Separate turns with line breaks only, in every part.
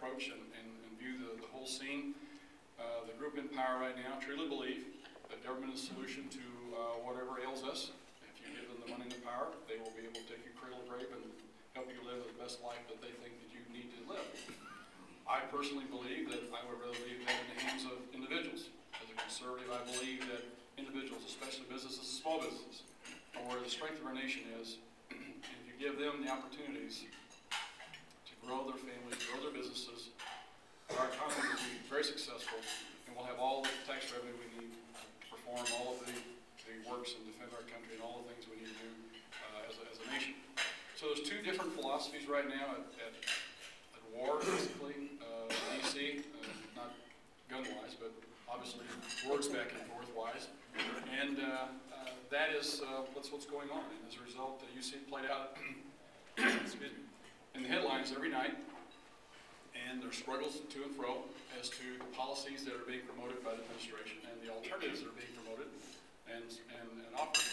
approach and view the whole scene. The group in power right now truly believe that government is the solution to whatever ails us. If you give them the money and the power, they will be able to take you cradle to grave and help you live the best life that they think that you need to live. I personally believe that I would rather leave that in the hands of individuals. As a conservative, I believe that individuals, especially businesses, small businesses, are where the strength of our nation is. And if you give them the opportunities to grow their families, grow their businesses, our economy will be very successful, and we'll have all the tax revenue we need to perform all of the works and defend our country and all the things we need to do as a nation. So there's two different philosophies right now at war, basically, D.C., not gun-wise, but obviously words back and forth-wise. And that is what's going on. And as a result, you see it played out excuse me, in the headlines every night. And there's struggles to and fro as to the policies that are being promoted by the administration and the alternatives that are being promoted and offered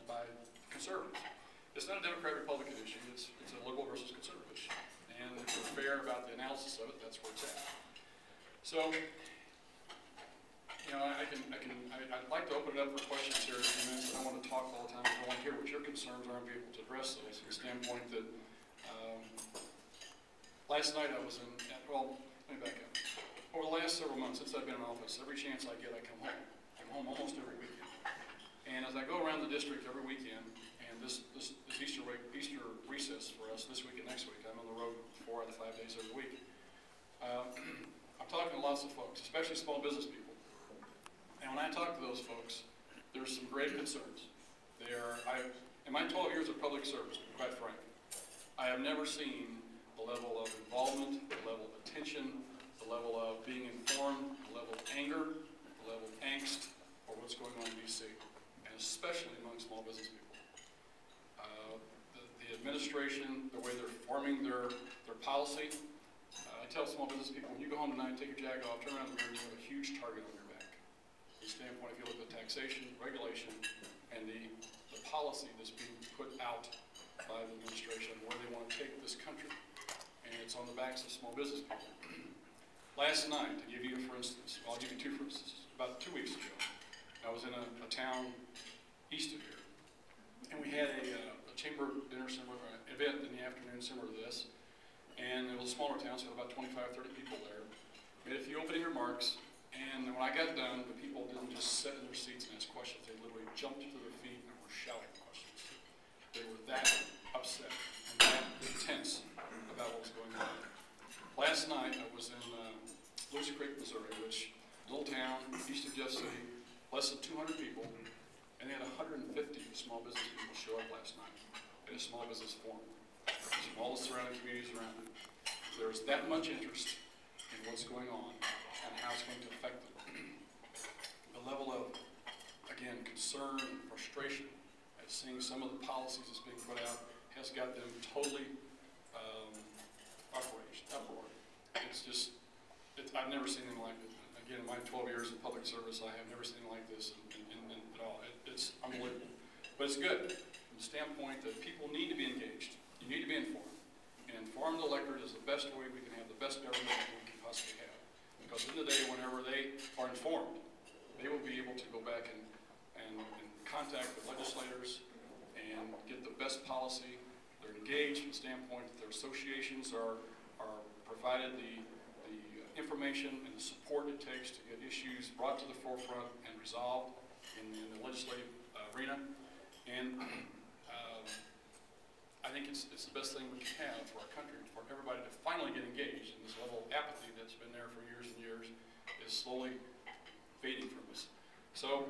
by conservatives. It's not a Democrat-Republican issue. It's a liberal versus conservative issue. And if we're fair about the analysis of it, that's where it's at. So, you know, I'd like to open it up for questions here in a few minutes. I don't want to talk all the time. I want to hear what your concerns are and be able to address those from the standpoint that last night I was well, let me back up. Over the last several months since I've been in office, every chance I get, I come home. I'm home almost every weekend. And as I go around the district every weekend, and this Easter recess for us this week and next week, I'm on the road 4 out of 5 days every week. I'm talking to lots of folks, especially small business people. And when I talk to those folks, there's some grave concerns. In my 12 years of public service, to be quite frank, I have never seen the level of involvement, the level of attention, the level of being informed, the level of anger, the level of angst for what's going on in D.C., and especially among small business people. The administration, the way they're forming their policy, I tell small business people, when you go home tonight, take your jacket off, turn around the mirror, you have a huge target on your back. From the standpoint, if you look at taxation, regulation, and the policy that's being put out by the administration, where they want to take this country. And it's on the backs of small business people. Last night, to give you for instance, I'll give you two for instances. About 2 weeks ago, I was in a town east of here, and we had a chamber dinner similar, event in the afternoon similar to this, and it was a smaller town, so about 25, 30 people there. Made a few opening remarks, and when I got done, the people didn't just sit in their seats and ask questions, they literally jumped to their feet and were shouting questions. They were that upset and that intense about what was going on. Last night, I was in Lewis Creek, Missouri, which is a little town east of Jeff City, less than 200 people, and they had 150 small business people show up last night at a small business forum from all the surrounding communities around it. There's that much interest in what's going on and how it's going to affect them. The level of, again, concern and frustration at seeing some of the policies that's being put out has got them totally uproar. It's just, I've never seen anything like it. Again, in my 12 years of public service, I have never seen anything like this at all. It's unbelievable. But it's good from the standpoint that people need to be engaged. You need to be informed. And informed electorate is the best way we can have the best government we can possibly have. Because in the day, whenever they are informed, they will be able to go back and contact the legislators and get the best policy. They're engaged from the standpoint that their associations are provided the information and the support it takes to get issues brought to the forefront and resolved in the legislative arena. And I think it's the best thing we can have for our country, for everybody to finally get engaged. And this level of apathy that's been there for years and years is slowly fading from us. So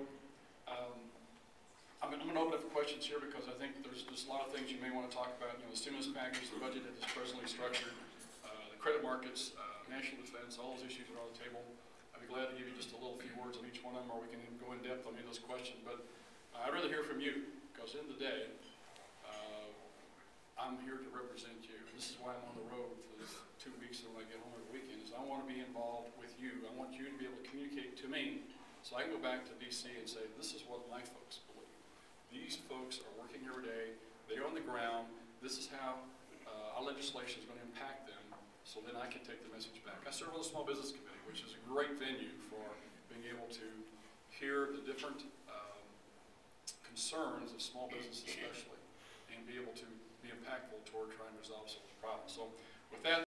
I'm going to open up for questions here because I think there's just a lot of things you may want to talk about. You know, the stimulus package, the budget that is presently structured, the credit markets, national defense, all those issues are on the table. I'd be glad to give you just a little few words on each one of them, or we can go in depth on any of those questions. But I'd rather hear from you, because in the day, I'm here to represent you. This is why I'm on the road for this 2 weeks and when I get home every weekend, is I want to be involved with you. I want you to be able to communicate to me so I can go back to D.C. and say, this is what my folks believe. These folks are working every day. They're on the ground. This is how our legislation is going to impact them. so then I can take the message back. I serve on the Small Business Committee, which is a great venue for being able to hear the different concerns of small business especially, and be able to be impactful toward trying to resolve some of the problems. So with that,